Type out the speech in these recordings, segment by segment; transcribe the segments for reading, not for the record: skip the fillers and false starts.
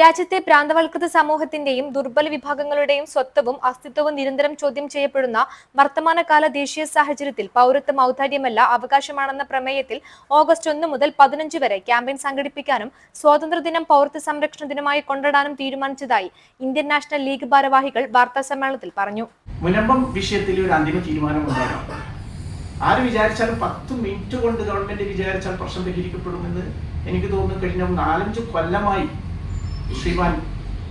രാജ്യത്തെ പ്രാന്തവൽകൃത സമൂഹത്തിന്റെയും ദുർബല വിഭാഗങ്ങളുടെയും സ്വത്വവും അസ്തിത്വവും നിരന്തരം ചോദ്യം ചെയ്യപ്പെടുന്ന വർത്തമാനകാല ദേശീയ സാഹചര്യത്തിൽ പൗരത്വം ഔദാര്യമല്ല അവകാശമാണെന്ന പ്രമേയത്തിൽ ഓഗസ്റ്റ് 1 മുതൽ 15 വരെ ക്യാമ്പയിൻ സംഘടിപ്പിക്കാനും സ്വാതന്ത്ര്യദിനം പൗരത്വ സംരക്ഷണ ദിനമായി കൊണ്ടാടാനും തീരുമാനിച്ചതായി ഇന്ത്യൻ നാഷണൽ ലീഗ് ഭാരവാഹികൾ വാർത്താസമ്മേളനത്തിൽ പറഞ്ഞു. മുനമ്പം വിഷയത്തിൽ ഒരു അന്തിമ തീരുമാനമുണ്ടാകും. ആര് വിചാരിച്ചാലും 10 മിനിറ്റ് കൊണ്ട് ഗവൺമെന്റ് വിചാരിച്ചാൽ പ്രശ്നം പരിഹരിക്കപ്പെടുമെന്ന് എനിക്ക് തോന്നുന്നു. കഴിഞ്ഞ 4-5 കൊല്ലമായി ശ്രീമാൻ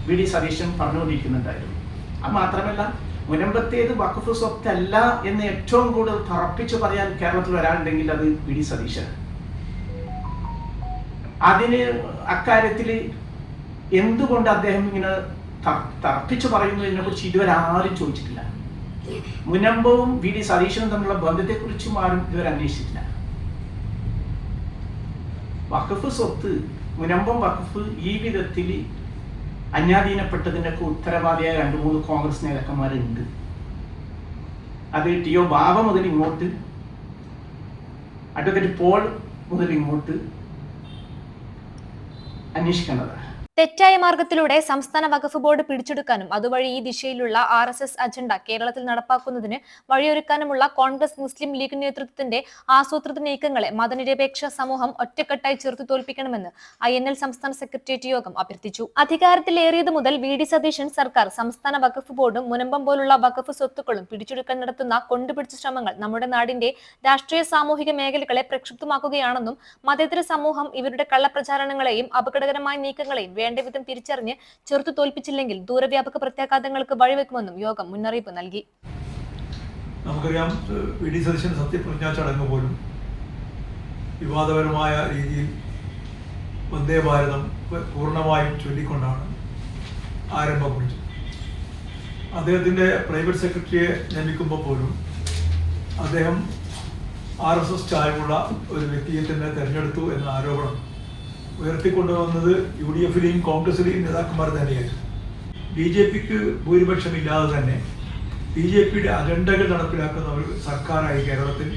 വി ഡി സതീശൻ പറഞ്ഞുകൊണ്ടിരിക്കുന്നുണ്ടായിരുന്നു. അത് മാത്രമല്ല, മുനമ്പത്തേത് വഖഫ് സ്വത്തല്ല എന്ന് ഏറ്റവും കൂടുതൽ തറപ്പിച്ചു പറയാൻ കേരളത്തിൽ വരാനുണ്ടെങ്കിൽ അത് വി ഡി സതീശൻ. അതിന് അക്കാര്യത്തിൽ എന്തുകൊണ്ട് അദ്ദേഹം ഇങ്ങനെ തറപ്പിച്ചു പറയുന്നു എന്നതിനെക്കുറിച്ച് ഇതുവരെ ആരും ചോദിച്ചിട്ടില്ല. മുനമ്പവും വി ഡി സതീശനും തമ്മിലുള്ള ബന്ധത്തെക്കുറിച്ചും ആരും ഇതുവരെ അന്വേഷിച്ചിട്ടില്ല. വഖഫ് സ്വത്ത്, മുനമ്പം വഖഫ് ഈ വിധത്തിൽ അന്യാധീനപ്പെട്ടതിനൊക്കെ ഉത്തരവാദിയായ 2-3 കോൺഗ്രസ് നേതാക്കന്മാരുണ്ട്. അത് ടി ഒ ബാബ മുതൽ ഇങ്ങോട്ട്, അഡ്വക്കേറ്റ് പോൾ മുതൽ ഇങ്ങോട്ട് അന്വേഷിക്കേണ്ടതാണ്. തെറ്റായ മാർഗത്തിലൂടെ സംസ്ഥാന വഖഫ് ബോർഡ് പിടിച്ചെടുക്കാനും അതുവഴി ഈ ദിശയിലുള്ള RSS അജണ്ട കേരളത്തിൽ നടപ്പാക്കുന്നതിന് വഴിയൊരുക്കാനുമുള്ള കോൺഗ്രസ് മുസ്ലിം ലീഗ് നേതൃത്വത്തിന്റെ ആസൂത്രിത നീക്കങ്ങളെ മതനിരപേക്ഷ സമൂഹം ഒറ്റക്കെട്ടായി ചെറുത്തു തോൽപ്പിക്കണമെന്ന് INL സംസ്ഥാന സെക്രട്ടേറിയറ്റ് യോഗം അഭ്യർത്ഥിച്ചു. അധികാരത്തിലേറിയത് മുതൽ വി ഡി സതീശൻ സർക്കാർ സംസ്ഥാന വഖഫ് ബോർഡും മുനമ്പം പോലുള്ള വഖഫ് സ്വത്തുക്കളും പിടിച്ചെടുക്കാൻ നടത്തുന്ന കൊണ്ടുപിടിച്ച ശ്രമങ്ങൾ നമ്മുടെ നാടിന്റെ രാഷ്ട്രീയ സാമൂഹിക മേഖലകളെ പ്രക്ഷുബ്ധമാക്കുകയാണെന്നും മതേതര സമൂഹം ഇവരുടെ കള്ളപ്രചാരണങ്ങളെയും അപകടകരമായ നീക്കങ്ങളെയും വേണ്ടവിധം തിരിച്ചറിഞ്ഞ് ചെറുത്തു തോൽപ്പിച്ചില്ലെങ്കിൽ ദൂരവ്യാപക പ്രത്യാഘാതങ്ങൾക്ക് വഴിവെക്കുമെന്നും യോഗം മുന്നറിയിപ്പ് നൽകി. നമുക്കറിയാം, വി ഡി സതീശൻ സത്യപ്രതിജ്ഞാ ചടങ്ങ് പോലും വിവാദപരമായ രീതിയിൽ വന്ദേ ഭാരതം പൂർണ്ണമായും ചൊല്ലിക്കൊണ്ടാണ് ആരംഭം കുറിച്ചത്. അദ്ദേഹത്തിൻ്റെ പ്രൈവറ്റ് സെക്രട്ടറിയെ നിയമിക്കുമ്പോൾ പോലും അദ്ദേഹം RSS ചായമുള്ള ഒരു വ്യക്തിയെ തന്നെ തെരഞ്ഞെടുത്തു എന്ന ആരോപണം ഉയർത്തിക്കൊണ്ടുവന്നത് UDF-ലെയും കോൺഗ്രസിലെയും നേതാക്കന്മാർ തന്നെയായിരുന്നു. BJPക്ക് ഭൂരിപക്ഷമില്ലാതെ തന്നെ BJPയുടെ അജണ്ടകൾ നടപ്പിലാക്കുന്ന ഒരു സർക്കാരായി കേരളത്തിൽ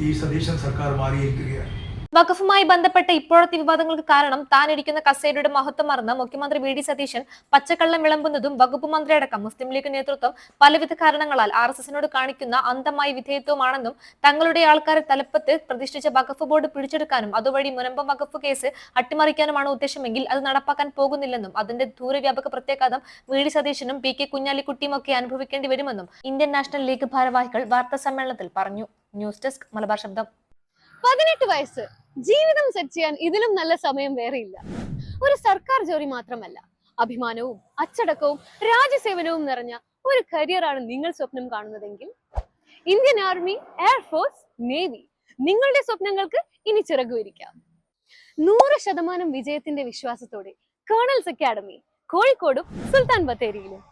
ഈ സതീശൻ സർക്കാർ മാറിയിരിക്കുകയാണ്. വഖഫുമായി ബന്ധപ്പെട്ട ഇപ്പോഴത്തെ വിവാദങ്ങൾക്ക് കാരണം താൻ ഇരിക്കുന്ന കസേരയുടെ മഹത്വം മറന്ന് മുഖ്യമന്ത്രി വി ഡി സതീശൻ പച്ചക്കള്ളം വിളമ്പുന്നതും വകുപ്പ് മന്ത്രിയടക്കം മുസ്ലിം ലീഗ് നേതൃത്വം പലവിധ കാരണങ്ങളാൽ RSSനോട് കാണിക്കുന്ന അന്ധമായ വിധേയത്വമാണെന്നും തങ്ങളുടെ ആൾക്കാരെ തലപ്പത്ത് പ്രതിഷ്ഠിച്ച വഖഫ് ബോർഡ് പിടിച്ചെടുക്കാനും അതുവഴി മുനമ്പം വഖഫ് കേസ് അട്ടിമറിക്കാനുമാണ് ഉദ്ദേശമെങ്കിൽ അത് നടപ്പാക്കാൻ പോകുന്നില്ലെന്നും അതിന്റെ ദൂരവ്യാപക പ്രത്യാഘാതം വി ഡി സതീശനും PK കുഞ്ഞാലിക്കുട്ടിയും ഒക്കെ അനുഭവിക്കേണ്ടി വരുമെന്നും ഇന്ത്യൻ നാഷണൽ ലീഗ് ഭാരവാഹികൾ വാർത്താ സമ്മേളനത്തിൽ പറഞ്ഞു. ന്യൂസ് ഡെസ്ക് മലബാർ ശബ്ദം. 18 വയസ്സ്, ജീവിതം സെറ്റ് ചെയ്യാൻ ഇതിലും നല്ല സമയം വേറെയില്ല. ഒരു സർക്കാർ ജോലി മാത്രമല്ല, അഭിമാനവും അച്ചടക്കവും രാജ്യസേവനവും നിറഞ്ഞ ഒരു കരിയറാണ് നിങ്ങൾ സ്വപ്നം കാണുന്നതെങ്കിൽ ഇന്ത്യൻ ആർമി, എയർഫോഴ്സ്, നേവി നിങ്ങളുടെ സ്വപ്നങ്ങൾക്ക് ഇനി ചിറകുവിരിക്കാം. 100% വിജയത്തിന്റെ വിശ്വാസത്തോടെ കേണൽസ് അക്കാഡമി കോഴിക്കോടും സുൽത്താൻ ബത്തേരിയിലും.